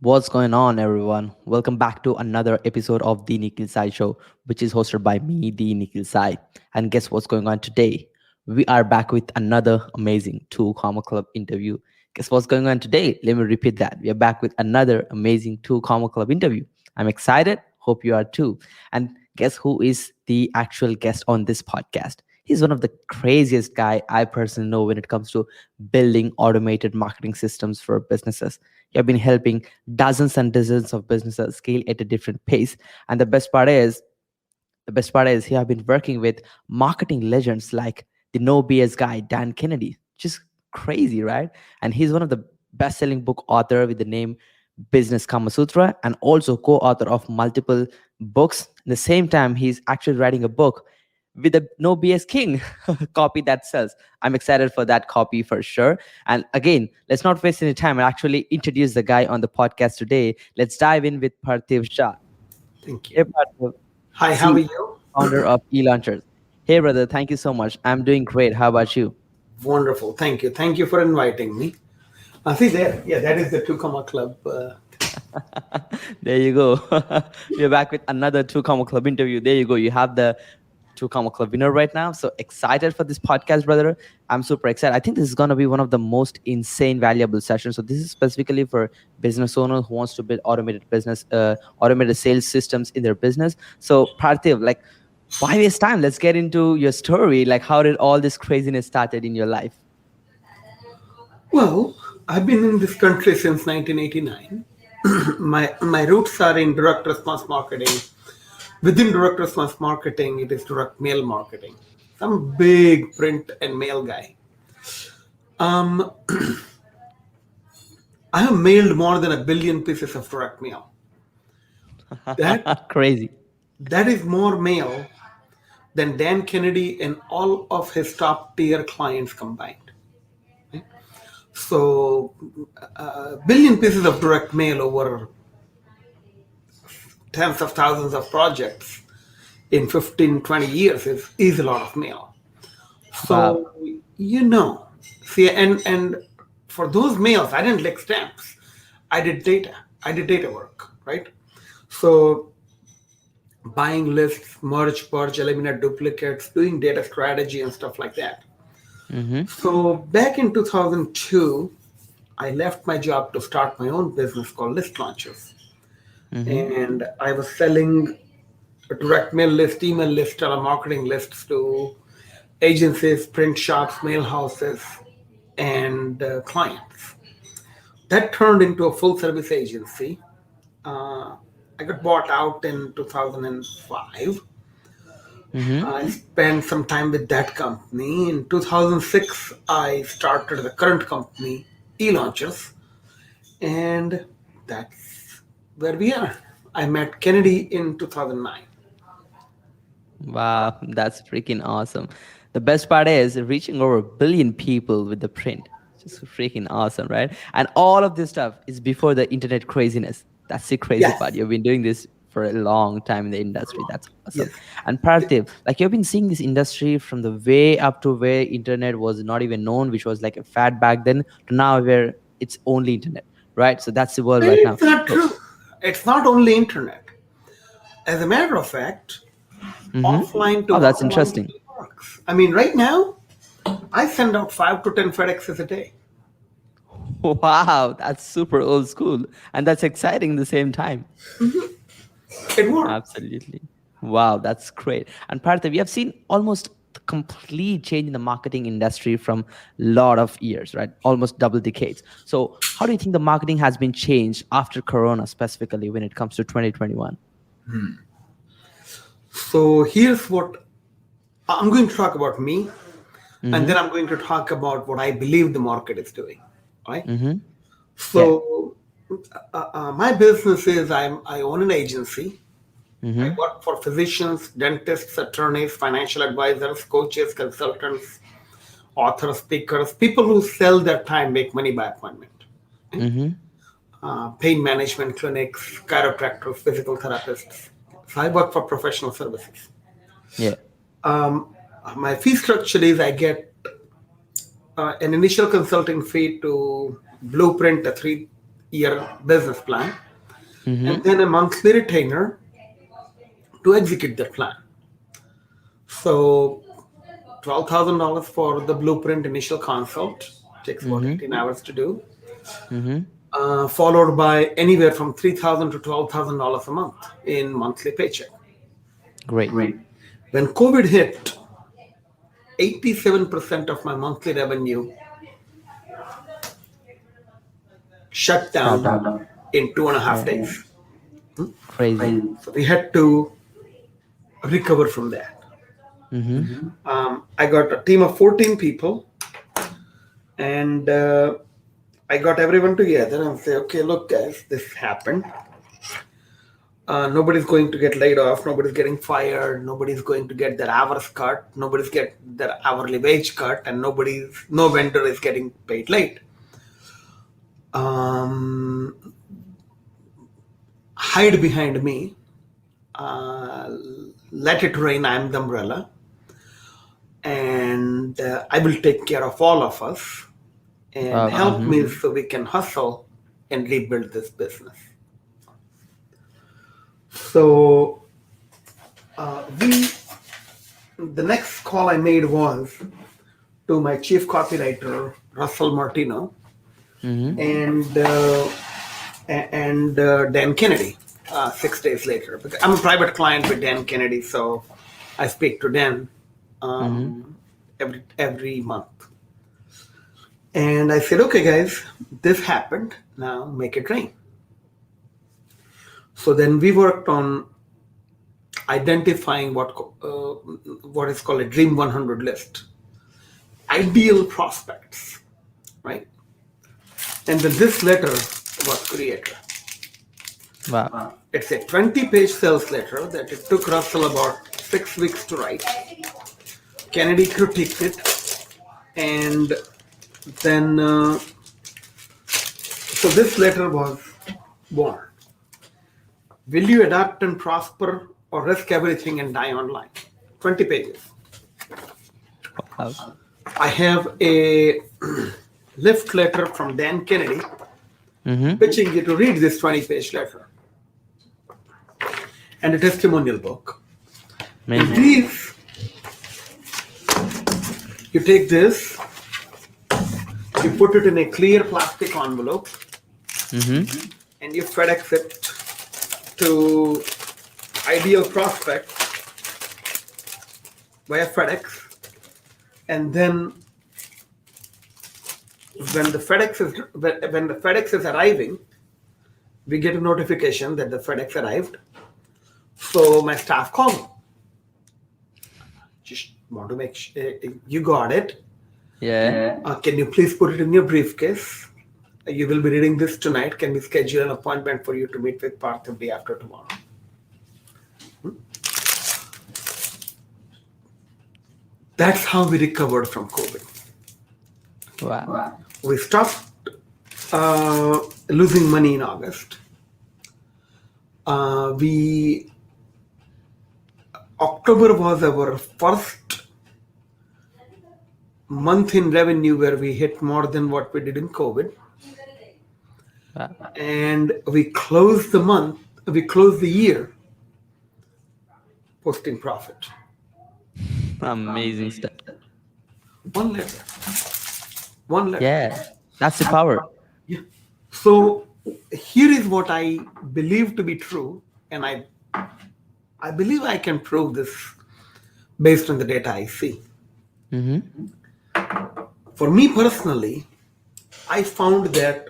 What's going on, everyone? Welcome back to another episode of the Nikhil Sai Show, which is hosted by me, the Nikhil Sai. And guess what's going on today? We are back with another amazing Two Comma Club interview. Guess what's going on today? Let me repeat that. We are back with another amazing Two Comma Club interview. I'm excited. Hope you are too. And guess who is the actual guest on this podcast? He's one of the craziest guy I personally know when it comes to building automated marketing systems for businesses. You have been helping dozens and dozens of businesses scale at a different pace. And the best part is he have been working with marketing legends like the No BS guy Dan Kennedy. Just crazy, right? And he's one of the best-selling book author with the name Business Kama Sutra, and also co-author of multiple books. At the same time, he's actually writing a book with the No BS King copy that sells. I'm excited for that copy for sure. And again, let's not waste any time and actually introduce the guy on the podcast today. Let's dive in with Parthiv Shah. Thank Hey, you. Parthiv, Hi, how are CEO, you? founder of eLaunchers. Hey, brother, thank you so much. I'm doing great. How about you? Wonderful. Thank you. Thank you for inviting me. See there. Yeah, that is the Two Comma Club. There you go. We're back with another Two Comma Club interview. There you go. You have the Two Comma Club winner right now. So excited for this podcast, brother. I'm super excited. I think this is going to be one of the most insane valuable sessions. So this is specifically for business owners who wants to build automated sales systems in their business. So Parthiv, like, why waste time? Let's get into your story. Like, how did all this craziness started in your life? Well, I've been in this country since 1989. My roots are in direct response marketing. Within direct response marketing, it is direct mail marketing. I'm a big print and mail guy. Um, I have mailed more than 1 billion pieces of direct mail. That Crazy. that is more mail than Dan Kennedy and all of his top tier clients combined. So, a billion pieces of direct mail over tens of thousands of projects in 15, 20 years is a lot of mail. Wow. So, you know, see, and for those mails, I didn't lick stamps. I did data. I did data work, right? So, buying lists, merge, purge, eliminate duplicates, doing data strategy and stuff like that. Mm-hmm. So back in 2002, I left my job to start my own business called List Launchers. Mm-hmm. And I was selling a direct mail list, email list, telemarketing lists to agencies, print shops, mail houses, and clients. That turned into a full service agency. Uh, I got bought out in 2005. Mm-hmm. I spent some time with that company. In 2006, I started the current company, eLaunchers, and that's where we are. I met Kennedy in 2009. Wow, that's freaking awesome. The best part is reaching over 1 billion people with the print. Just freaking awesome, right? And all of this stuff is before the internet craziness. That's the crazy part. Yes, You've been doing this for a long time in the industry. That's awesome. yes. And Parthiv, like you've been seeing this industry from the way up to where internet was not even known, which was like a fad back then, to now where it's only internet, right? So that's the world And right now. it's not So, true. It's not only internet. As a matter of fact, mm-hmm. offline to Oh, that's online interesting. still works. I mean, right now, I send out 5 to 10 FedExes a day. Wow, that's super old school. And that's exciting at the same time. It works. Absolutely. Wow, that's great. And Partha, we have seen almost the complete change in the marketing industry from a lot of years, right? Almost double decades. So how do you think the marketing has been changed after Corona, specifically when it comes to 2021? So here's what I'm going to talk about me, and Mm-hmm. then I'm going to talk about what I believe the market is doing. Right. Mm-hmm. Yeah. So my business is I own an agency. I Mm-hmm. work for physicians, dentists, attorneys, financial advisors, coaches, consultants, authors, speakers, people who sell their time, make money by appointment. Mm-hmm. Pain management clinics, chiropractors, physical therapists. So I work for professional services. Yeah. My fee structure is I get an initial consulting fee to blueprint a year business plan, and Mm-hmm. then a monthly retainer to execute that plan. So $12,000 for the blueprint initial consult, takes about Mm-hmm. 18 hours to do, Mm-hmm. followed by anywhere from $3,000 to $12,000 a month in monthly paycheck. Great. When COVID hit, 87% of my monthly revenue shut Shut down down. in 2.5 Yeah. days. Crazy. So we had to recover from that. Mm-hmm. I got a team of 14 people, and I got everyone together and say, okay, look, guys, this happened. Nobody's going to get laid off. Nobody's getting fired. Nobody's going to get their hours cut. Nobody's get their hourly wage cut, and no vendor is getting paid late. Um, Hide behind me. Uh, Let it rain. I'm the umbrella, and I will take care of all of us, and Wow. help Mm-hmm. me so we can hustle and rebuild this business. So we the next call I made was to my chief copywriter Russell Martino Mm-hmm. and Dan Kennedy. 6 days later, because I'm a private client with Dan Kennedy, so I speak to Dan Mm-hmm. every month. And I said, okay, guys, this happened. Now make it rain. So then we worked on identifying what is called a Dream 100 list, ideal prospects, right? And then this letter was created. Wow. It's a 20-page sales letter that it took Russell about 6 weeks to write. Kennedy critiqued it, and then so this letter was born. Will you adapt and prosper or risk everything and die online? 20 pages. Wow. I have a lift letter from Dan Kennedy Mm-hmm. pitching you to read this 20-page letter, and a testimonial book. And Amazing. these, you take this, you put it in a clear plastic envelope, Mm-hmm. and you FedEx it to ideal prospect via FedEx. And then when the FedEx is arriving, we get a notification that the FedEx arrived. So my staff call me. Just want to make sure you got it. Yeah. Can you please put it in your briefcase? You will be reading this tonight. Can we schedule an appointment for you to meet with Parthiv day after tomorrow? That's how we recovered from COVID. Wow. We stopped losing money in August. October was our first month in revenue where we hit more than what we did in COVID. Wow. And we closed the year posting profit. Amazing stuff. One letter. One letter. Yeah. That's the power. Yeah. So here is what I believe to be true, and I believe I can prove this based on the data I see. Mm-hmm. For me personally, I found that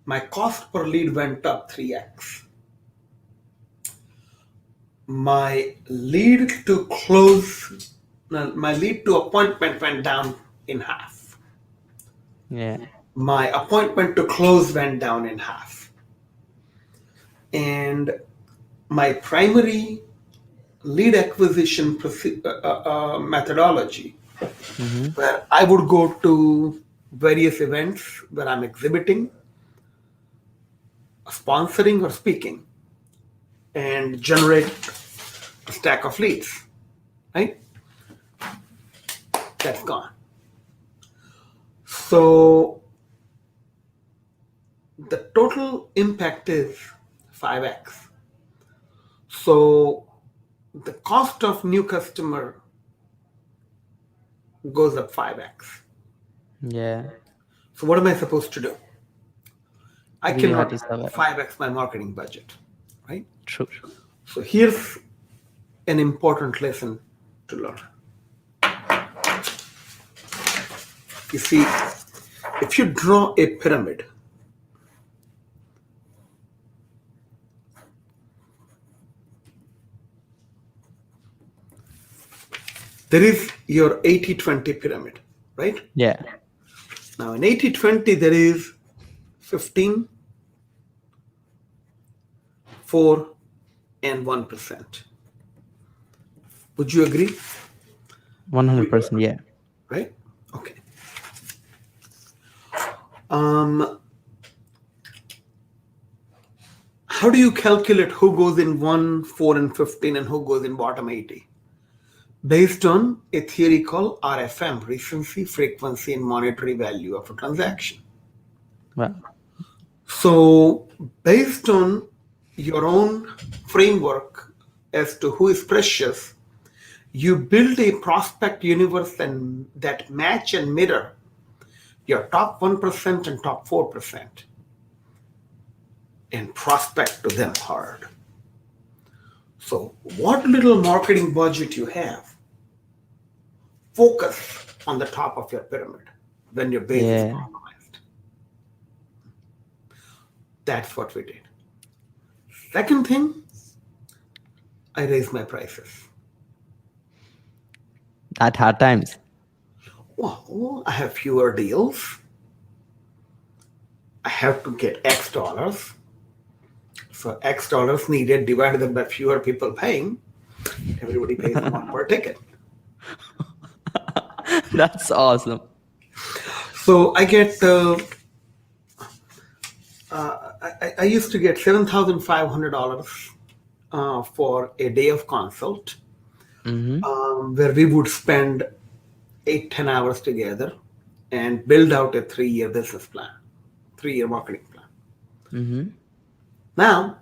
my cost per lead went up 3x. My lead to appointment went down in half. Yeah. My appointment to close went down in half. And my primary lead acquisition methodology, Mm-hmm. where I would go to various events where I'm exhibiting, sponsoring, or speaking, and generate a stack of leads, right? That's gone. So the total impact is 5x. So the cost of new customer goes up 5x. Yeah. So what am I supposed to do? I We had cannot to survive. 5x my marketing budget, right? True. So here's an important lesson to learn. You see, if you draw a pyramid, there is your 80-20 pyramid, right? Yeah. Now in 80-20, there is 15, 4, and 1%. Would you agree? 100%. Yeah. Right? Okay. Um, how do you calculate who goes in 1, 4, and 15 and who goes in bottom 80? Based on a theory called RFM, recency, frequency, and monetary value of a transaction. Well, So, based on your own framework as to who is precious, you build a prospect universe that match and mirror your top 1% and top 4% and prospect to them hard. So, what little marketing budget you have, focus on the top of your pyramid when your base is yeah. compromised. That's what we did. Second thing, I raised my prices. At hard times. Well, I have fewer deals. I have to get X dollars. So X dollars needed divided by fewer people paying. Everybody pays one per ticket. That's awesome. So I get, I used to get $7,500 for a day of consult, where we would spend 8-10 hours together and build out a 3-year business plan, 3-year marketing plan. Now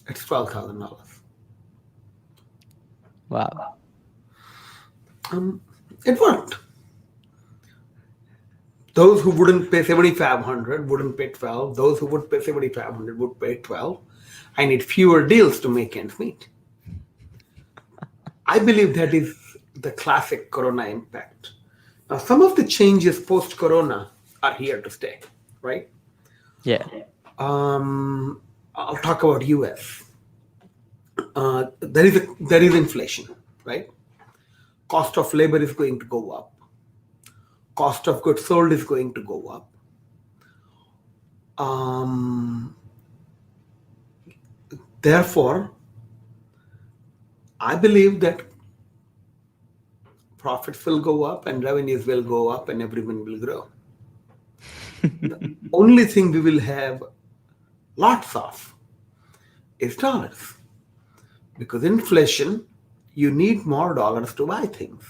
it's $12,000. Wow. It worked. Those who wouldn't pay 7,500 wouldn't pay 12. Those who would pay 7,500 would pay 12. I need fewer deals to make ends meet. I believe that is the classic Corona impact. Now, some of the changes post Corona are here to stay, right? Yeah. I'll talk about US. There is inflation, right? Cost of labor is going to go up. Cost of goods sold is going to go up. Therefore, I believe that profits will go up and revenues will go up and everyone will grow. The only thing we will have lots of is dollars. Because inflation, you need more dollars to buy things.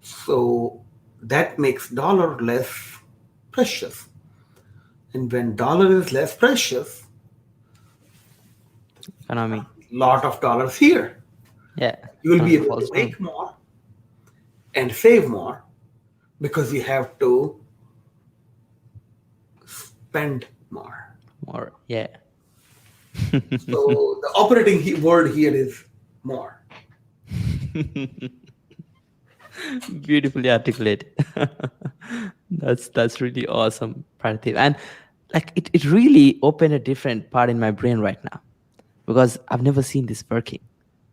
So that makes dollar less precious. And when dollar is less precious, Economy. lot of dollars here. Yeah. You will be able Falls to down. make more and save more because you have to spend more. More. Yeah. So the operating word here is more. Beautifully articulated. That's really awesome, Parthiv. And like it really opened a different part in my brain right now because I've never seen this working.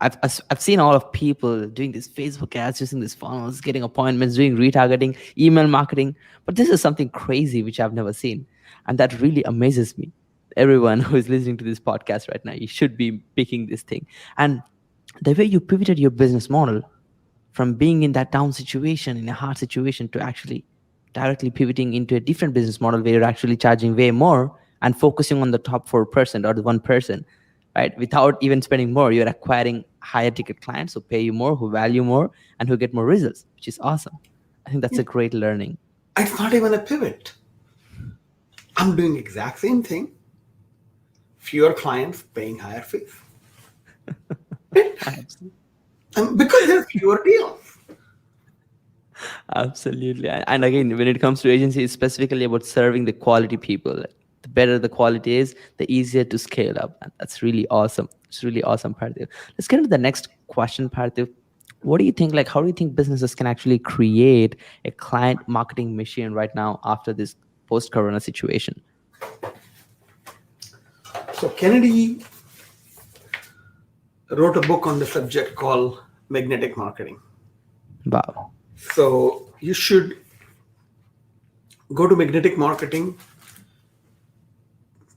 I've seen all of people doing this Facebook ads, using these funnels, getting appointments, doing retargeting, email marketing. But this is something crazy which I've never seen. And that really amazes me. Everyone who is listening to this podcast right now, you should be picking this thing. And the way you pivoted your business model from being in that down situation, in a hard situation, to actually directly pivoting into a different business model where you're actually charging way more and focusing on the top 4% or the 1%, right? Without even spending more, you're acquiring higher ticket clients who pay you more, who value more, and who get more results, which is awesome. I think that's a great learning. It's not even a pivot. I'm doing exact same thing. Fewer clients paying higher fees. Right? Absolutely. Because there's fewer deals. Absolutely. And again, when it comes to agency, it's specifically about serving the quality people. Like, the better the quality is, the easier to scale up. And that's really awesome. It's really awesome, Parthiv. Let's get into the next question, Parthiv. What do you think? Like, how do you think businesses can actually create a client marketing machine right now after this post-corona situation? So Kennedy wrote a book on the subject called Magnetic Marketing. Wow. So you should go to Magnetic Marketing,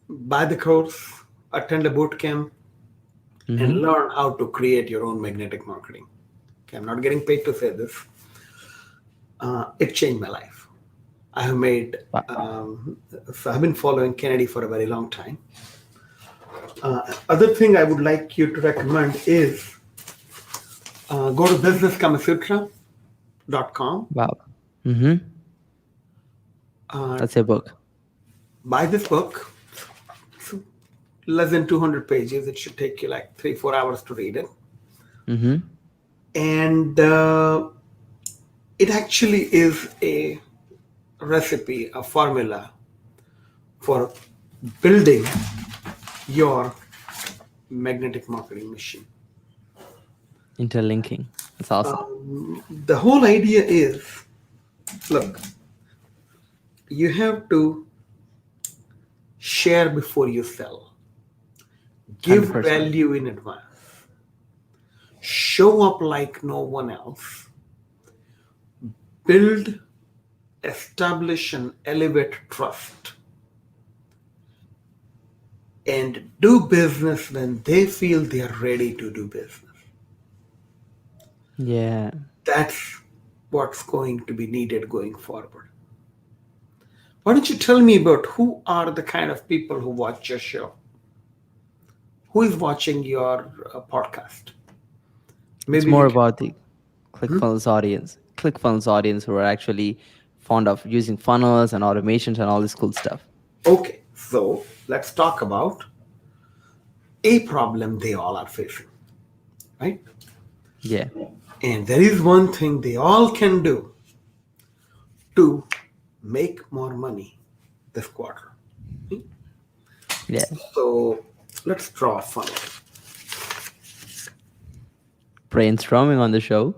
buy the course, attend a boot camp, and learn how to create your own magnetic marketing. Okay, I'm not getting paid to say this. It changed my life. I have made, so I've been following Kennedy for a very long time. Other thing I would like you to recommend is go to businesskamasutra.com. Wow. Mm-hmm. That's a book. Buy this book. It's less than 200 pages. It should take you like 3-4 hours to read it. Mm-hmm. And it actually is a recipe, a formula for building your magnetic marketing machine. Interlinking. That's awesome. The whole idea is, look, you have to share before you sell. Give 100%. value in advance. Show up like no one else. Build, establish, and elevate trust. And do business when they feel they are ready to do business. Yeah. That's what's going to be needed going forward. Why don't you tell me about who are the kind of people who watch your show? Who is watching your podcast? It's Maybe more we can. about the ClickFunnels audience. ClickFunnels audience who are actually fond of using funnels and automations and all this cool stuff. Okay, so let's talk about a problem they all are facing, right? Yeah. And there is one thing they all can do to make more money this quarter. Yeah. So let's draw a funnel. Brainstorming on the show.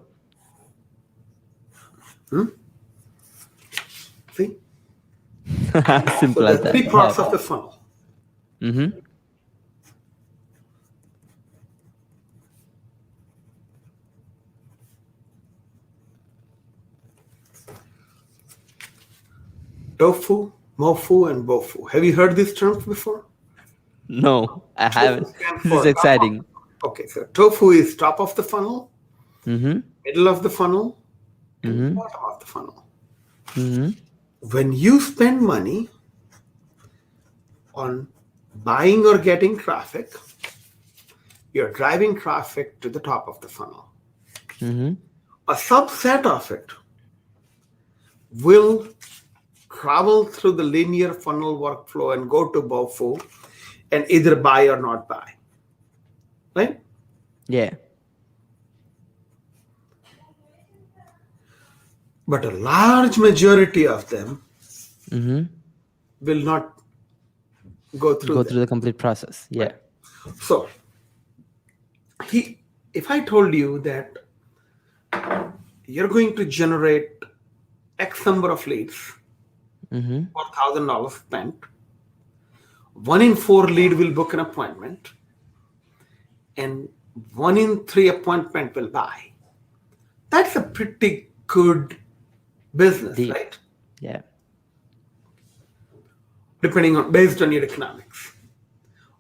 See? Simple So as there are that. three parts Wow. of the funnel. Mm-hmm. Tofu, mofu, and bofu. Have you heard these terms before? No, I haven't. Stands This is for exciting. Okay, so tofu is top of the funnel, Mm-hmm. middle of the funnel, and Mm-hmm. bottom of the funnel. Mm-hmm. When you spend money on buying or getting traffic, you're driving traffic to the top of the funnel. Mm-hmm. A subset of it will travel through the linear funnel workflow and go to bofu and either buy or not buy. Right? Yeah. But a large majority of them Mm-hmm. will not go through Go that. through the complete process. Yeah. So, if I told you that you're going to generate X number of leads Mm-hmm. for $1,000 spent, 1 in 4 lead will book an appointment, and 1 in 3 appointment will buy. That's a pretty good business, Deep. right? Yeah. Based on your economics.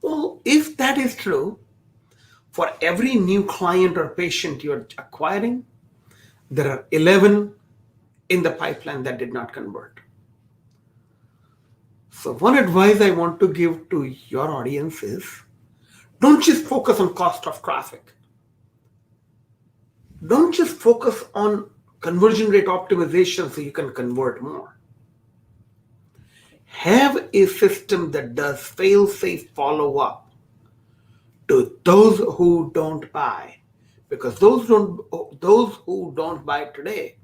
Well, if that is true, for every new client or patient you're acquiring, there are 11 in the pipeline that did not convert. So one advice I want to give to your audience is, don't just focus on cost of traffic. Don't just focus on conversion rate optimization so you can convert more. Have a system that does fail-safe follow-up to those who don't buy, because those who don't buy today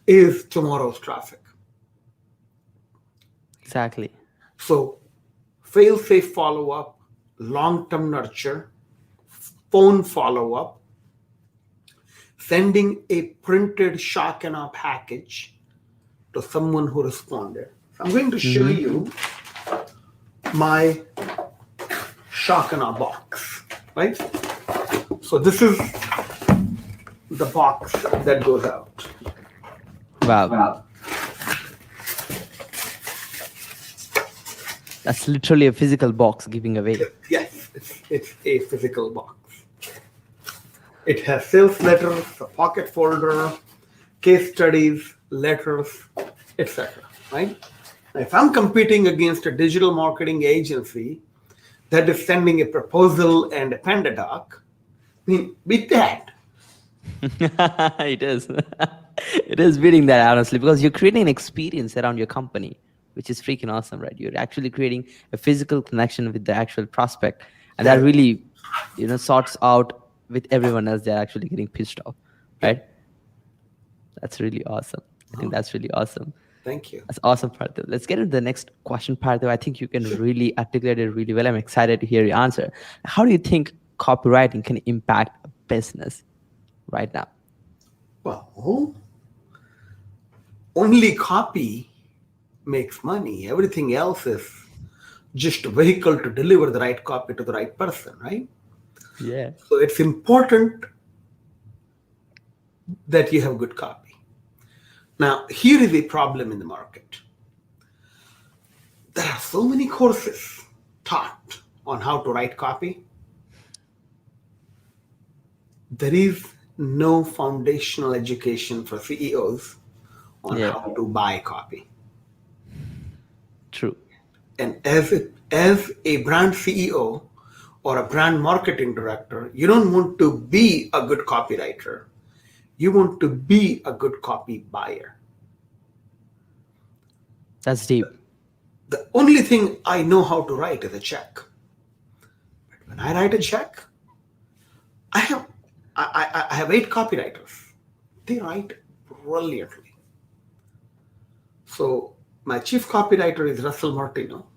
is tomorrow's traffic. Exactly. So fail-safe follow-up, long-term nurture, phone follow-up, sending a printed shock and awe package to someone who responded. So I'm going to show Mm-hmm. you my shock and awe box, right? So this is the box that goes out. Wow. That's literally a physical box giving away. Yes, it's a physical box. It has sales letters, a pocket folder, case studies, letters, etc. Right? Now, if I'm competing against a digital marketing agency that is sending a proposal and a Panda doc, I mean, beat that. It is. It is beating that, honestly, because you're creating an experience around your company, which is freaking awesome, right? You're actually creating a physical connection with the actual prospect, and that Yeah. really, sorts out with everyone else. They're actually getting pissed off, right? That's really awesome. I think that's really awesome. Thank you. That's awesome, Parthiv. Let's get into the next question, Parthiv. I think you can really articulate it really well. I'm excited to hear your answer. How do you think copywriting can impact a business right now? Well, only copy makes money. Everything else is just a vehicle to deliver the right copy to the right person, right? Yeah. So it's important that you have good copy. Now, here is a problem in the market. There are so many courses taught on how to write copy. There is no foundational education for CEOs on Yeah. how to buy copy. True. And as a brand CEO or a brand marketing director, you don't want to be a good copywriter. You want to be a good copy buyer. That's deep. The only thing I know how to write is a check. But when I write a check, I have 8 copywriters. They write brilliantly. So my chief copywriter is Russell Martino.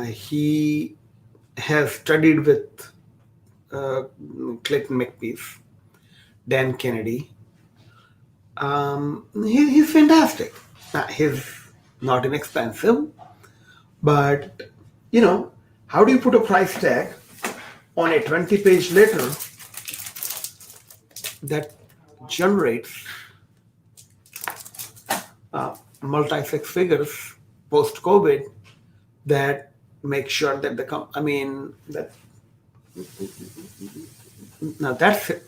He has studied with Clayton McPeace, Dan Kennedy. He's fantastic. He's not inexpensive, but how do you put a price tag on a 20-page letter that generates multi-six figures post-COVID that make sure that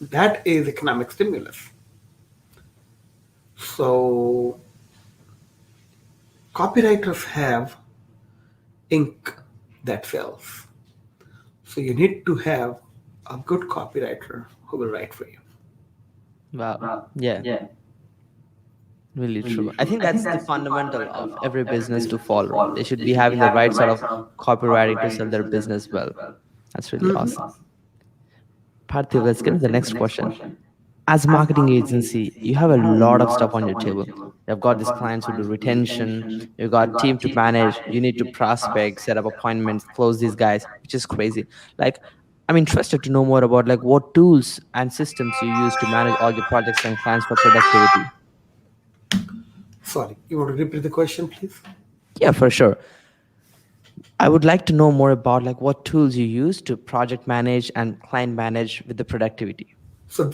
that is economic stimulus. So copywriters have ink that sells. So you need to have a good copywriter who will write for you. Wow. Yeah. Really true. I think that's the fundamental of every business to follow. They should be having the right sort of copywriting to sell their business well. That's really awesome. Parthiv, let's get to the next question. As a marketing agency, you have a lot of stuff on your table. You've got these clients who do retention, you've got team to manage, you need to prospect, set up appointments, close these guys, which is crazy. Like, I'm interested to know more about like what tools and systems you use to manage all your projects and clients for productivity. Sorry, you want to repeat the question, please? Yeah, for sure. I would like to know more about like what tools you use to project manage and client manage with the productivity. So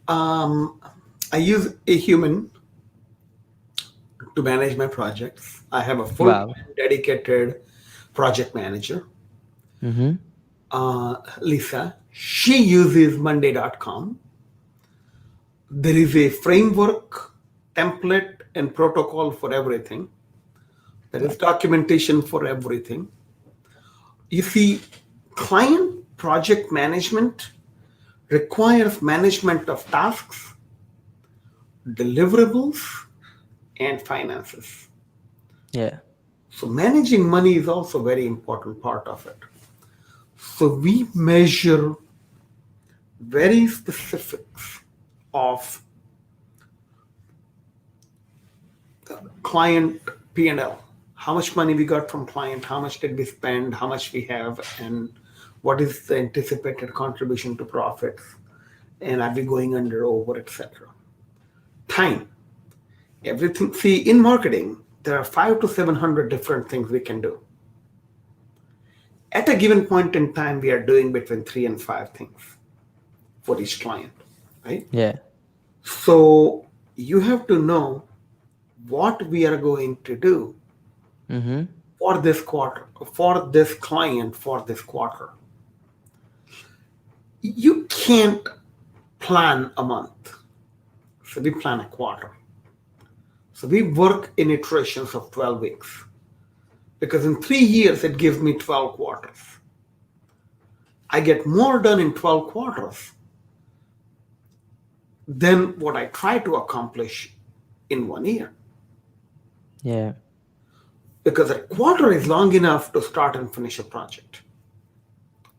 I use a human to manage my projects. I have a full Wow. dedicated project manager, Mm-hmm. Lisa. She uses Monday.com. There is a framework, template, and protocol for everything. There is documentation for everything. You see, client project management requires management of tasks, deliverables, and finances. Yeah. So managing money is also a very important part of it. So we measure very specifics of client P&L. How much money we got from client, how much did we spend, how much we have, and what is the anticipated contribution to profits, and are we going under, over, etc. Time, everything. See, in marketing, there are 500 to 700 different things we can do. At a given point in time, we are doing between 3 and 5 things for each client, right? Yeah. So you have to know what we are going to do Mm-hmm. for this quarter, for this client, for this quarter. You can't plan a month. So we plan a quarter. So we work in iterations of 12 weeks. Because in 3 years, it gives me 12 quarters. I get more done in 12 quarters than what I try to accomplish in 1 year. Yeah. Because a quarter is long enough to start and finish a project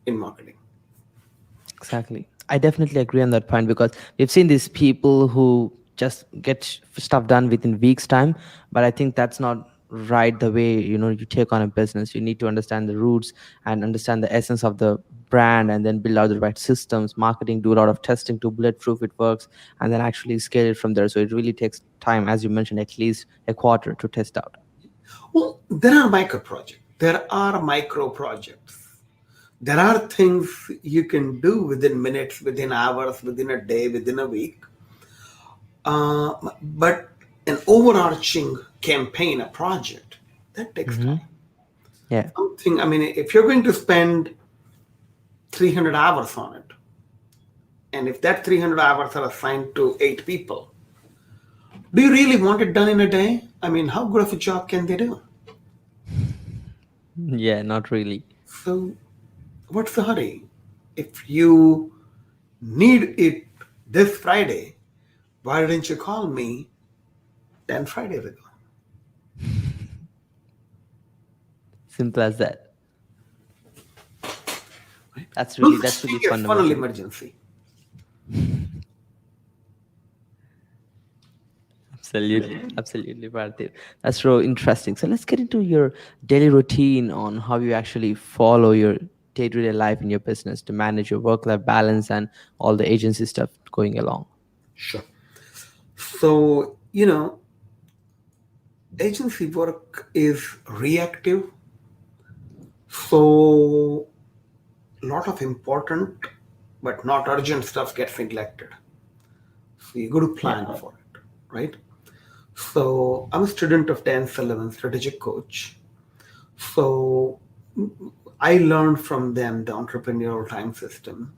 in marketing. Exactly. I definitely agree on that point because we've seen these people who just get stuff done within weeks time, but I think that's not right the way, you take on a business. You need to understand the roots and understand the essence of the brand and then build out the right systems, marketing, do a lot of testing to bulletproof it works, and then actually scale it from there. So it really takes time, as you mentioned, at least a quarter to test out. Well, there are micro projects. There are micro projects. There are things you can do within minutes, within hours, within a day, within a week. Uh, but an overarching campaign, a project, that takes Mm-hmm. time. Yeah. Something, I mean, if you're going to spend 300 hours on it, and if that 300 hours are assigned to 8 people, do you really want it done in a day? I mean, how good of a job can they do? Yeah, not really. So, what's the hurry? If you need it this Friday, why didn't you call me 10 Fridays ago? Simple as that. That's No really such that's thing really as funnel fundamental. emergency. Absolutely, absolutely, Parthiv. That's so interesting. So let's get into your daily routine on how you actually follow your day-to-day life in your business to manage your work-life balance and all the agency stuff going along. Sure. So, agency work is reactive. So, a lot of important but not urgent stuff gets neglected. So, you got to Yeah. plan for it, right? So, I'm a student of Dan Sullivan, strategic coach. So, I learned from them the entrepreneurial time system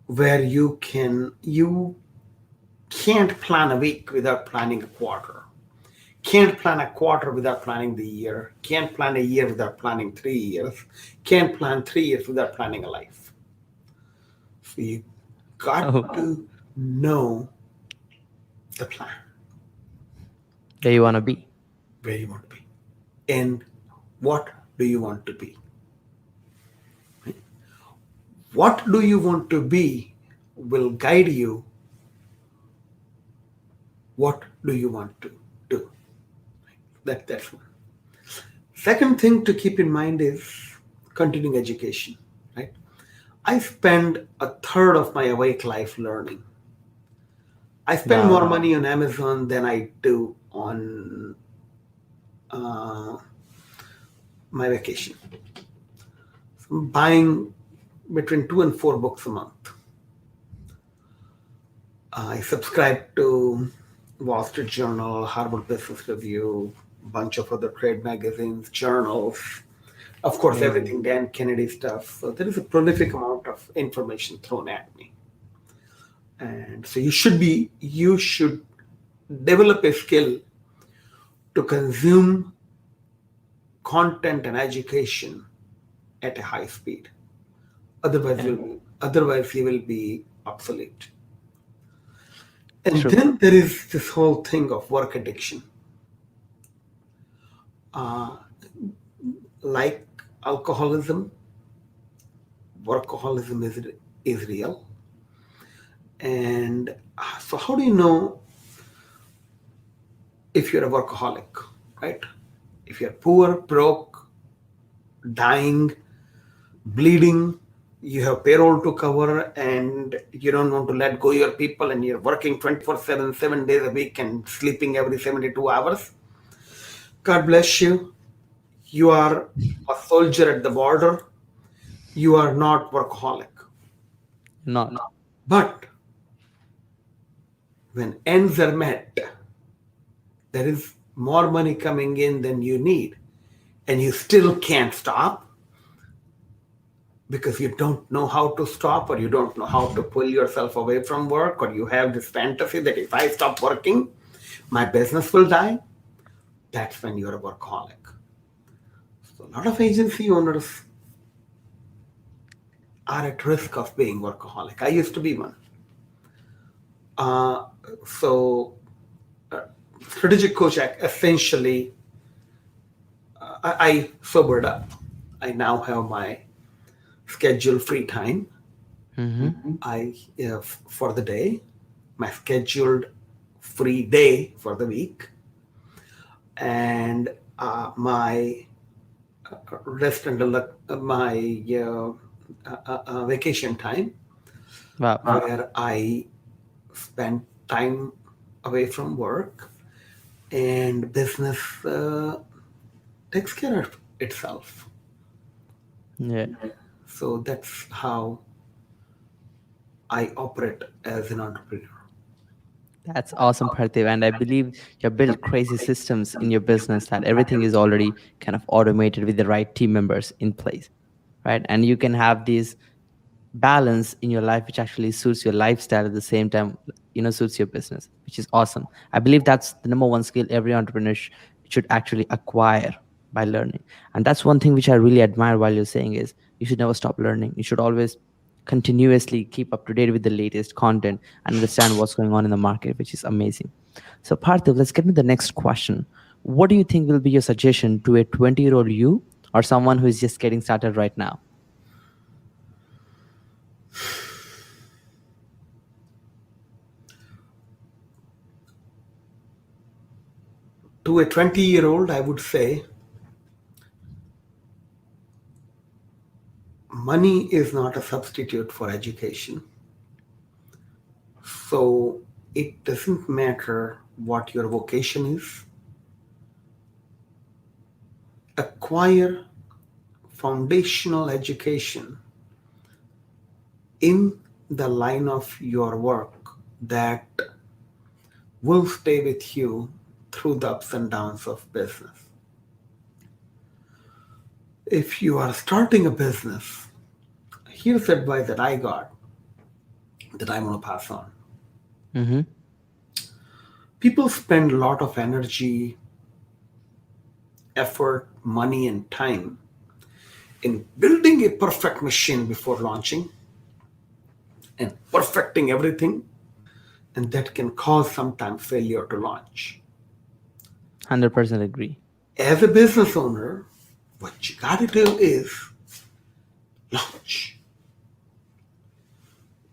where you can't plan a week without planning a quarter. Can't plan a quarter without planning the year. Can't plan a year without planning 3 years. Can't plan 3 years without planning a life. So you got Oh, to know the plan, where you want to be. where you want to be, and what do you want to be. What do you want to be will guide you. What do you want to do? That's one. Second thing to keep in mind is continuing education. Right? I spend a third of my awake life learning. I spend more Wow. money on Amazon than I do on uh, my vacation. So I'm buying between 2 and 4 books a month. I subscribe to Wall Street Journal, Harvard Business Review, a bunch of other trade magazines, journals, of course, Amazing. everything Dan Kennedy stuff. So there is a prolific amount of information thrown at me. And so you should develop a skill to consume content and education at a high speed. Otherwise, Yeah. you will be obsolete. And True. then there is this whole thing of work addiction. Like alcoholism, workaholism is real. And so, how do you know if you're a workaholic, right? If you're poor, broke, dying, bleeding, you have payroll to cover, and you don't want to let go your people, and you're working 24/7, 7 days a week, and sleeping every 72 hours. God bless you. You are a soldier at the border. You are not workaholic. Not. But when ends are met, there is more money coming in than you need, and you still can't stop because you don't know how to stop, or you don't know how to pull yourself away from work, or you have this fantasy that if I stop working, my business will die. That's when you're a workaholic. So a lot of agency owners are at risk of being workaholic. I used to be one. Uh, so strategic coach essentially, I sobered up. I now have my scheduled free time. Mm-hmm. I for the day, my scheduled free day for the week, and my rest and my vacation time, Wow. where I spend time away from work, and business takes care of itself. Yeah. So that's how I operate as an entrepreneur. That's awesome, Parthiv. And I believe you built crazy systems in your business that everything is already kind of automated with the right team members in place, right? And you can have these balance in your life which actually suits your lifestyle at the same time, suits your business, which is awesome. I believe that's the number one skill every entrepreneur should actually acquire by learning. And that's one thing which I really admire while you're saying is you should never stop learning. You should always continuously keep up to date with the latest content and understand what's going on in the market, which is amazing. So Parthiv, let's get to the next question. What do you think will be your suggestion to a 20-year-old you or someone who is just getting started right now? To a 20-year-old, I would say money is not a substitute for education. So it doesn't matter what your vocation is. Acquire foundational education in the line of your work that will stay with you through the ups and downs of business. If you are starting a business, here's advice that I got that I want to pass on. Mm-hmm. People spend a lot of energy, effort, money, and time in building a perfect machine before launching and perfecting everything, and that can cause sometimes failure to launch. 100% agree. As a business owner, what you got to do is launch,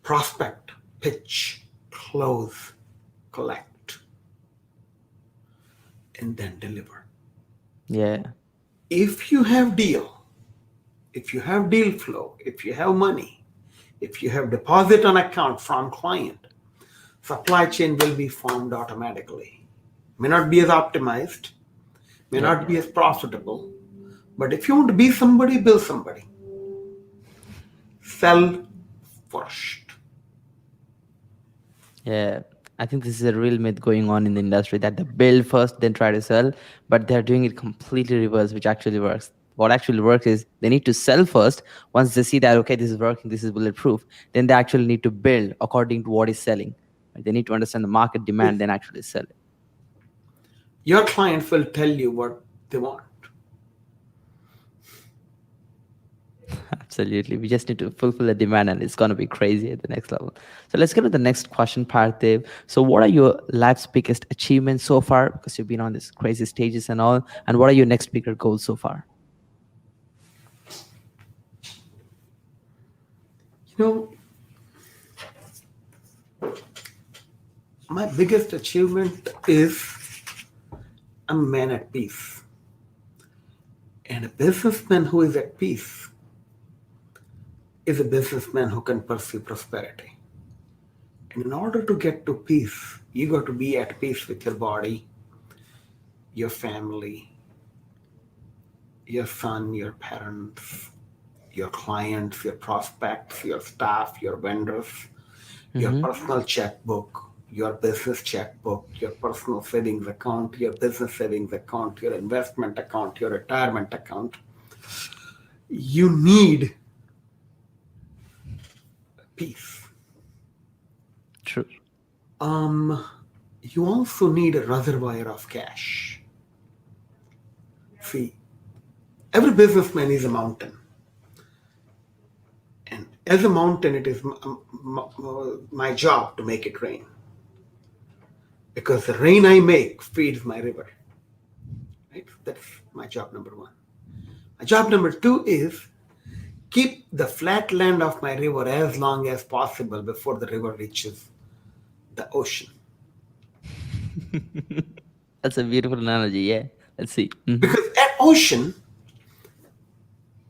prospect, pitch, close, collect, and then deliver. Yeah. If you have deal, if you have deal flow, if you have money, if you have deposit on account from client, supply chain will be formed automatically. May not be as optimized, may Yeah. not be as profitable, but if you want to be somebody, build somebody. Sell first. Yeah. I think this is a real myth going on in the industry that they build first, then try to sell, but they're doing it completely reverse, which actually works. What actually works is they need to sell first. Once they see that, okay, this is working, this is bulletproof, then they actually need to build according to what is selling. Right? They need to understand the market demand, then actually sell it. Your clients will tell you what they want. Absolutely. We just need to fulfill the demand and it's going to be crazy at the next level. So let's get to the next question, Parthiv. So what are your life's biggest achievements so far? Because you've been on these crazy stages and all. And what are your next bigger goals so far? You know, my biggest achievement is I'm a man at peace. And a businessman who is at peace is a businessman who can pursue prosperity. And in order to get to peace, you got to be at peace with your body, your family, your son, your parents, your clients, your prospects, your staff, your vendors, your Mm-hmm. personal checkbook, your business checkbook, your personal savings account, your business savings account, your investment account, your retirement account. You need peace. True. Um, you also need a reservoir of cash. See, every businessman is a mountain. And as a mountain, it is my job to make it rain. Because the rain I make feeds my river. Right? That's my job number one. My job number two is keep the flat land of my river as long as possible before the river reaches the ocean. That's a beautiful analogy. Yeah. Let's see. Mm-hmm. Because at ocean,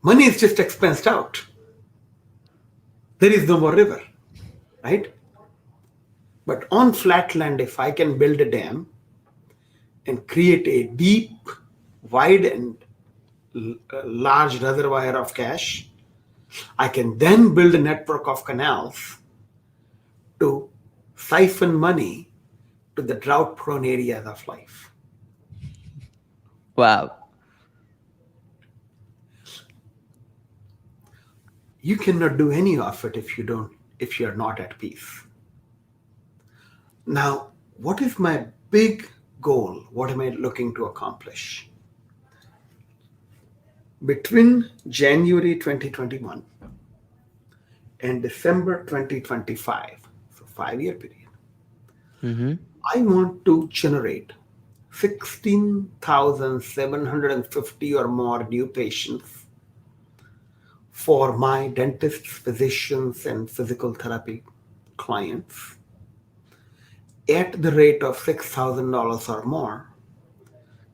money is just expensed out. There is no more river, right? But on flat land, if I can build a dam and create a deep, wide, and large reservoir of cash, I can then build a network of canals to siphon money to the drought prone areas of life. Wow. You cannot do any of it if you're not at peace. Now, what is my big goal? What am I looking to accomplish? Between January 2021 and December 2025, so 5-year period, Mm-hmm. I want to generate 16,750 or more new patients for my dentists, physicians, and physical therapy clients at the rate of $6,000 or more,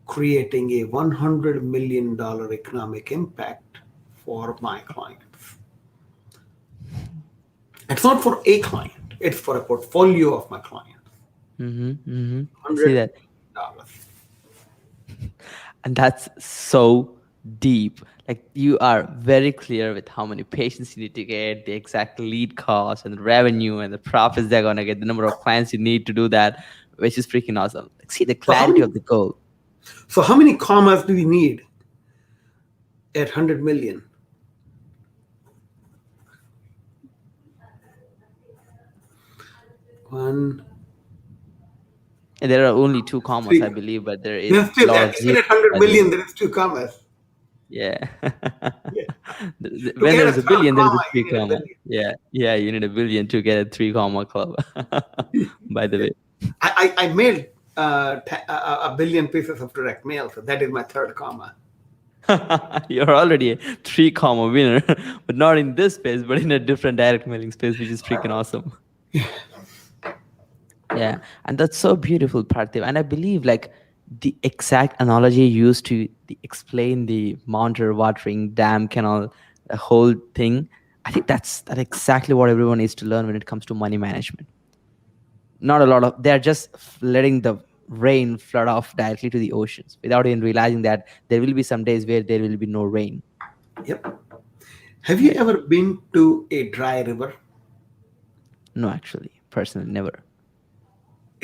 creating a $100 million economic impact for my clients. It's not for a client, it's for a portfolio of my clients. Mm-hmm. Mm-hmm. I see that. $100. And that's so deep. Like you are very clear with how many patients you need to get, the exact lead cost and the revenue and the profits they're gonna get, the number of clients you need to do that, which is freaking awesome. Like see the So how clarity many, of the goal. so how many commas do we need at 100 million? One, And there are only two commas, I three. believe, but there is There's a still, lot of even zeros, at 100 by the way. million, there is two commas. Yeah. Yeah. To When get there a is a third billion, there is a comma, three you need a comma. billion. Yeah. Yeah. You need a billion to get a three comma club. By the way. I mailed a billion pieces of direct mail, so that is my third comma. You're already a three comma winner, but not in this space, but in a different direct mailing space, which is freaking awesome. Yeah, and that's so beautiful, Parthiv. And I believe like the exact analogy used to explain the mountaineer watering dam canal, the whole thing. I think that's exactly what everyone needs to learn when it comes to money management. Not a lot of they're just letting the rain flood off directly to the oceans without even realizing that there will be some days where there will be no rain. Yep. Have you Right? ever been to a dry river? No, actually, personally, never.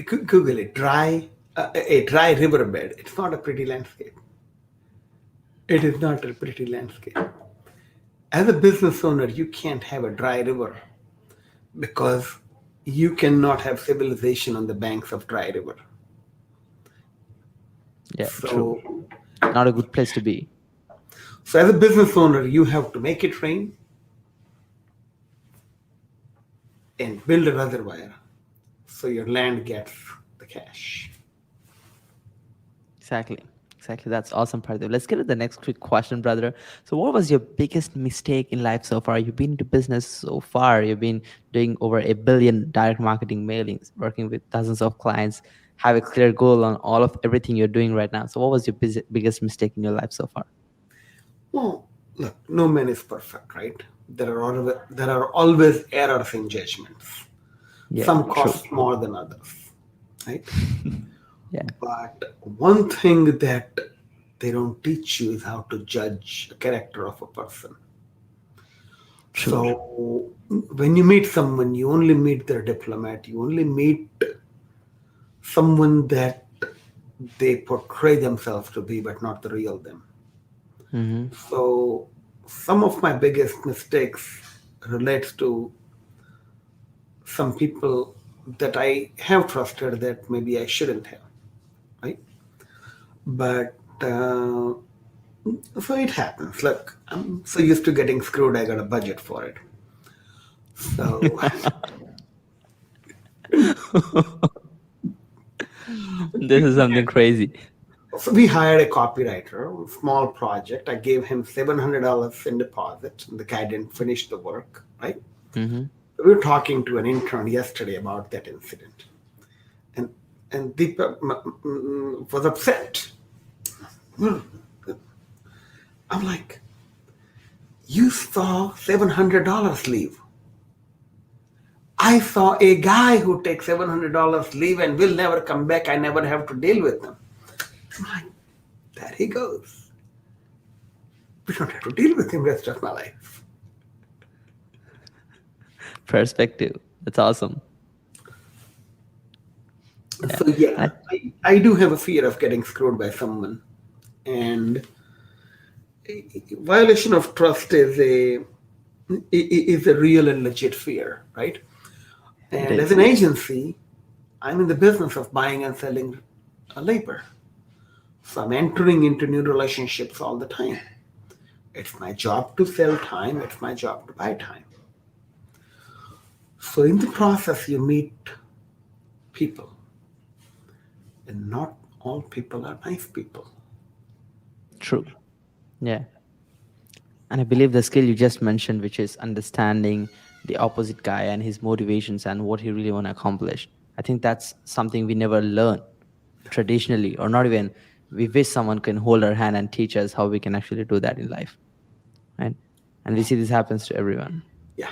Google it. A dry riverbed. It's not a pretty landscape. It is not a pretty landscape. As a business owner, you can't have a dry river because you cannot have civilization on the banks of dry river. Yeah, true. So, Not a good place to be. so as a business owner, you have to make it rain and build a reservoir so your land gets the cash. Exactly. Exactly. That's awesome, Parthiv. Let's get to the next quick question, brother. So, what was your biggest mistake in life so far? You've been into business so far. You've been doing over 1 billion direct marketing mailings, working with dozens of clients, have a clear goal on all of everything you're doing right now. So, what was your biggest mistake in your life so far? Well, look, no man is perfect, right? There are always errors in judgments. Yeah, Some true. cost more than others, right? Yeah, But one thing that they don't teach you is how to judge a character of a person. true. So when you meet someone, you only meet their diplomat. You only meet someone that they portray themselves to be, but not the real them. Mm-hmm. So some of my biggest mistakes relates to some people that I have trusted that maybe I shouldn't have, right? But so it happens. Look, I'm so used to getting screwed. I got a budget for it. So, This is something crazy. so we hired a copywriter, a small project. I gave him $700 in deposit. And the guy didn't finish the work, right? Mm-hmm. We were talking to an intern yesterday about that incident, and Deepa was upset. I'm like, you saw $700 leave. I saw a guy who takes $700 leave and will never come back. I never have to deal with them. I'm like, there he goes. We don't have to deal with him rest of my life. Perspective. That's awesome. Yeah. So yeah, And I do have a fear of getting screwed by someone, and violation of trust is a real and legit fear, right? it And as is. an agency, I'm in the business of buying and selling a labor. So I'm entering into new relationships all the time. It's my job to sell time, it's my job to buy time. So in the process, you meet people, and not all people are nice people. True. Yeah. And I believe the skill you just mentioned, which is understanding the opposite guy and his motivations and what he really want to accomplish, I think that's something we never learn traditionally, or not even we wish someone can hold our hand and teach us how we can actually do that in life, right? And we see this happens to everyone. Yeah.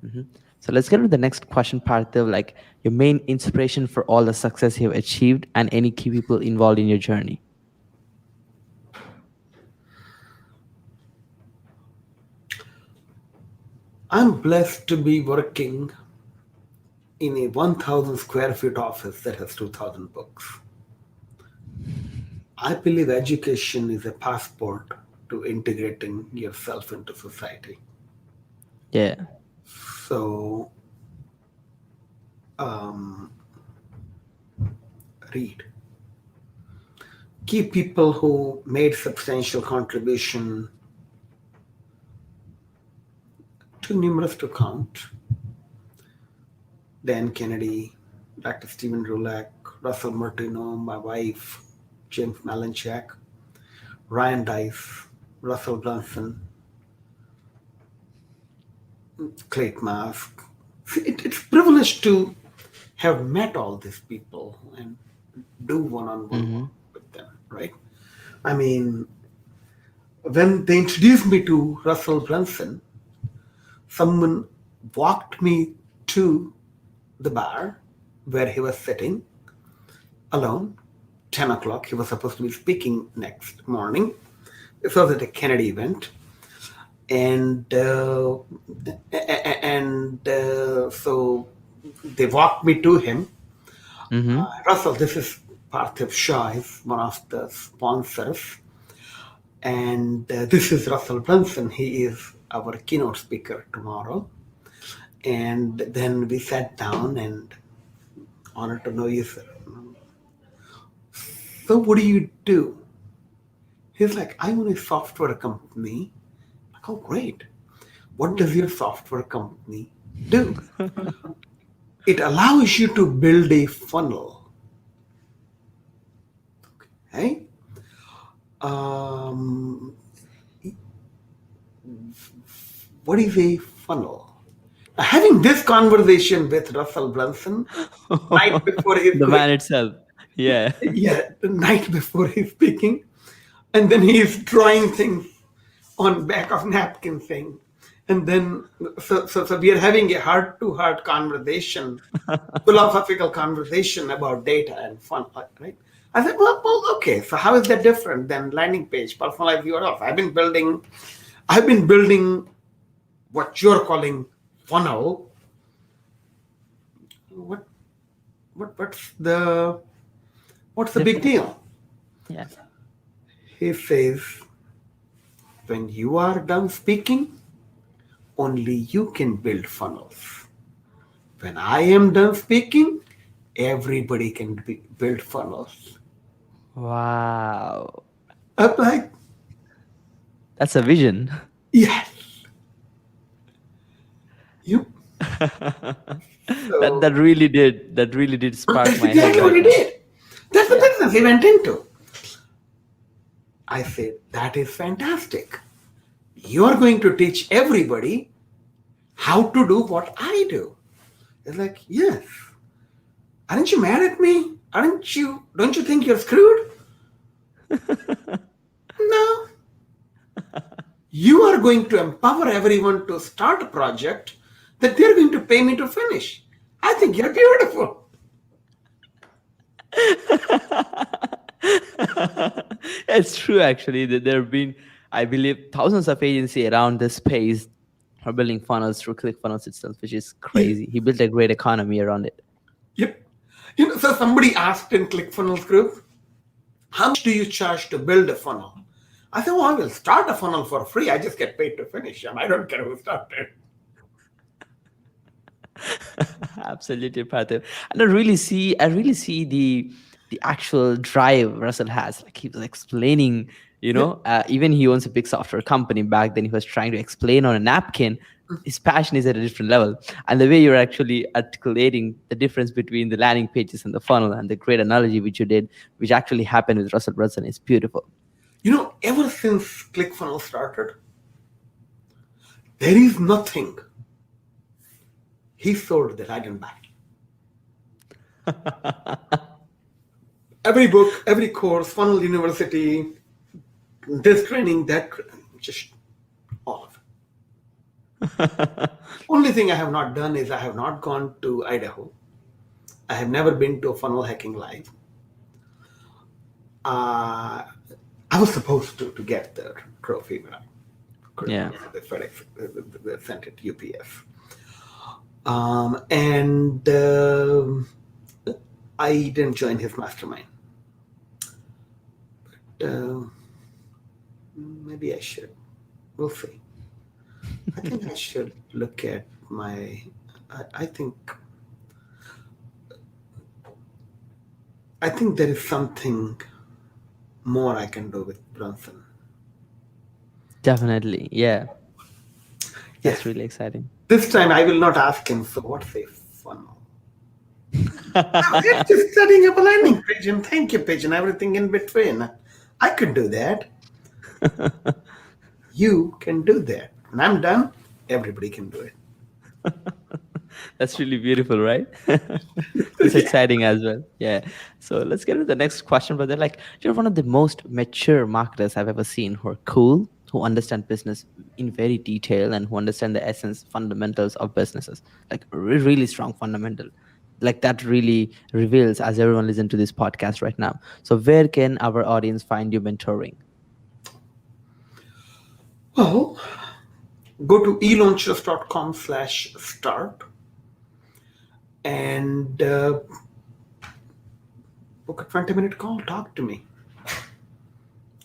Hmm. So let's get to the next question, Parthiv. Like your main inspiration for all the success you've achieved and any key people involved in your journey. I'm blessed to be working in a 1,000 square feet office that has 2,000 books. I believe education is a passport to integrating yourself into society. Yeah. So, read. Key people who made substantial contribution, too numerous to count. Dan Kennedy, Dr. Stephen Rulak, Russell Martino, my wife, James Malinchak, Ryan Dice, Russell Brunson, Clayt Mask. It's privileged to have met all these people and do one-on-one Mm-hmm. work with them, right? I mean, when they introduced me to Russell Brunson, someone walked me to the bar where he was sitting alone. 10 o'clock, he was supposed to be speaking next morning. This was at a Kennedy event. And so they walked me to him. Mm-hmm. Russell, this is Parthiv Shah, is one of the sponsors. And this is Russell Brunson. He is our keynote speaker tomorrow. And then we sat down and honored to know you, sir. So what do you do? He's like, I own a software company. Like, oh, great. What does your software company do? It allows you to build a funnel Right? Um, what is a funnel? Having this conversation with Russell Brunson night before his The quick, man itself. Yeah. yeah, the night before he's speaking, and then he's drawing things on back of napkin thing, and then so we are having a heart to heart conversation, philosophical conversation about data and fun, right? I said, okay, so how is that different than landing page, personalize yourself? I've been building what you're calling funnel. What what's the big Difference. deal? Yeah. He says, when you are done speaking, only you can build funnels. When I am done speaking, everybody can build funnels. Wow. I'm like, That's a vision. yes, you. that So that really did. That really did spark that's my head exactly what right he now. did. That's the Yeah. business he went into. I said, that is fantastic. You are going to teach everybody how to do what I do. It's like, yes. Aren't you mad at me? Don't you think you're screwed? No. You are going to empower everyone to start a project that they're going to pay me to finish. I think you're beautiful. It's true, actually, that there have been, I believe, thousands of agency around this space are building funnels through ClickFunnels itself, which is Yeah. crazy. He built a great economy around it. Yep. So somebody asked in ClickFunnels group, how much do you charge to build a funnel? I said, well, I will start a funnel for free. I just get paid to finish them. I don't care who started. Absolutely, Parthiv. And I really see the actual drive Russell has. Like he was explaining, Yep. even he owns a big software company. Back then he was trying to explain on a napkin. His passion is at a different level. And the way you're actually articulating the difference between the landing pages and the funnel, and the great analogy which you did, which actually happened with Russell Brunson, is beautiful. Ever since ClickFunnels started, there is nothing he sold that I didn't buy. Every book, every course, Funnel University, this training, that, just all of it. Only thing I have not done is I have not gone to Idaho. I have never been to a funnel hacking live. Uh, I was supposed to get the trophy, but Yeah. the FedEx they sent it UPS. And I didn't join his mastermind. But maybe I should. We'll see. I think I should look at my. I think. I think there is something more I can do with Brunson. Definitely. Yeah. Yes. That's really exciting. This time I will not ask him. So what's a funnel? It's just setting up a landing page and thank you page and everything in between. I could do that. You can do that. When I'm done, everybody can do it. That's really beautiful, right? It's exciting as well. Yeah. So let's get to the next question, brother. Like, you're one of the most mature marketers I've ever seen who are cool, who understand business in very detail, and who understand the essence, fundamentals of businesses. Like, really strong fundamental. Like, that really reveals as everyone listen to this podcast right now. So where can our audience find you mentoring? Well, go to elaunchers.com/start and book a 20-minute call. Talk to me.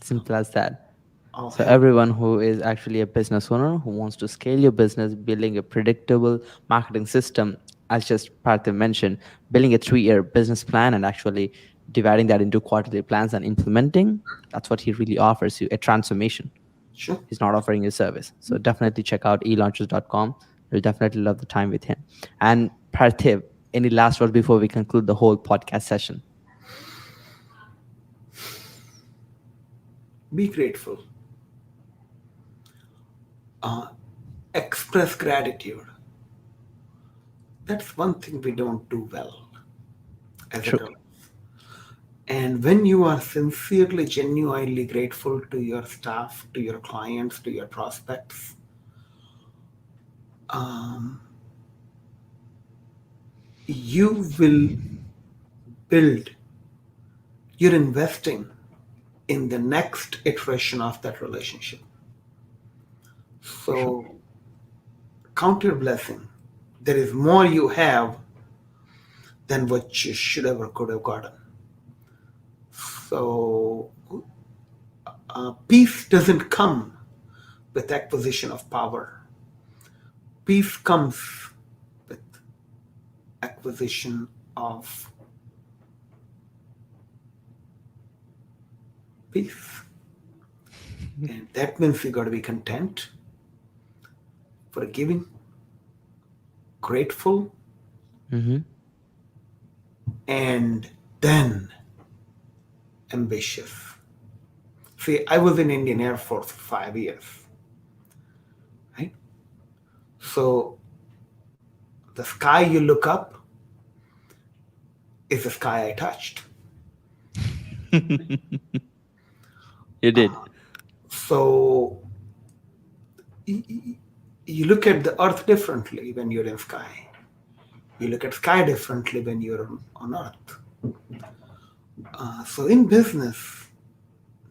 Simple as that. I'll So help. everyone who is actually a business owner who wants to scale your business, building a predictable marketing system, as just Parthiv mentioned, building a 3-year business plan and actually dividing that into quarterly plans and implementing, that's what he really offers you, a transformation. Sure. He's not offering you service. So definitely check out elaunchers.com. You'll definitely love the time with him. And Parthiv, any last words before we conclude the whole podcast session? Be grateful. Express gratitude. That's one thing we don't do well as True. adults. And when you are sincerely, genuinely grateful to your staff, to your clients, to your prospects, you will build, you're investing in the next iteration of that relationship. For sure. So count your blessing. There is more you have than what you should ever could have gotten. So peace doesn't come with acquisition of power. Peace comes with acquisition of peace. And that means you got to be content, forgiving, grateful, Mm-hmm. and then ambitious. See, I was in Indian Air Force for 5 years, right? So the sky you look up is the sky I touched. You did. So you look at the earth differently when you're in sky. You look at sky differently when you're on earth. So in business,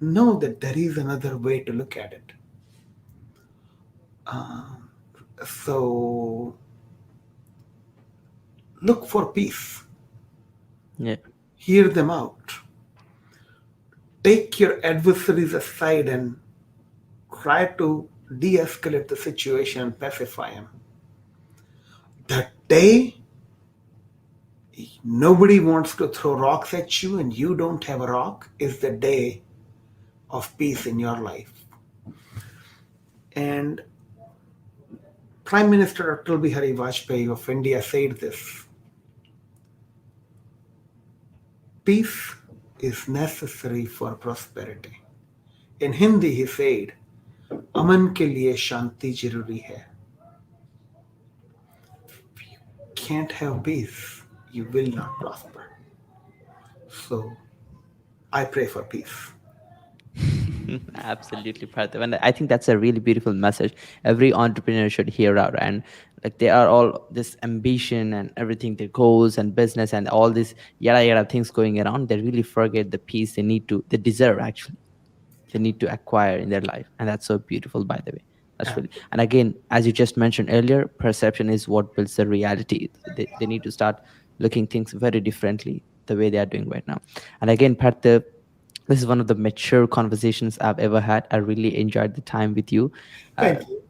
know that there is another way to look at it. So look for peace. Yeah. Hear them out. Take your adversaries aside and try to de-escalate the situation and pacify them. The day nobody wants to throw rocks at you and you don't have a rock is the day of peace in your life. And Prime Minister Atal Bihari Vajpayee of India said this: peace is necessary for prosperity. In Hindi he said, अमन के लिए शांति जरूरी है. If you can't have peace, you will not prosper. So I pray for peace. Absolutely, Parthiv. And I think that's a really beautiful message every entrepreneur should hear out. And like they are all this ambition and everything, their goals and business and all these yada yada things going around. They really forget the peace they deserve actually. They need to acquire in their life. And that's so beautiful, by the way. That's really, and again, as you just mentioned earlier, perception is what builds the reality. They need to start looking things very differently the way they are doing right now. And again, Parthiv, this is one of the mature conversations I've ever had. I really enjoyed the time with you. Uh, Thank you.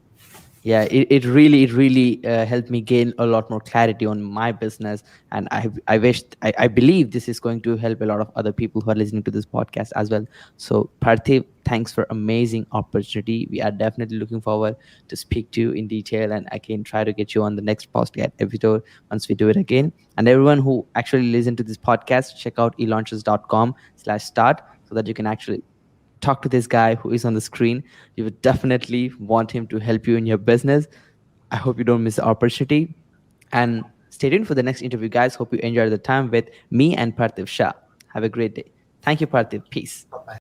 yeah, it really helped me gain a lot more clarity on my business, and I believe this is going to help a lot of other people who are listening to this podcast as well. So Parthiv, thanks for amazing opportunity. We are definitely looking forward to speak to you in detail, and I can try to get you on the next podcast episode once we do it again. And everyone who actually listen to this podcast, check out elaunches.com/start so that you can actually talk to this guy who is on the screen. You would definitely want him to help you in your business. I hope you don't miss the opportunity. And stay tuned for the next interview, guys. Hope you enjoyed the time with me and Parthiv Shah. Have a great day. Thank you, Parthiv. Peace. Bye-bye.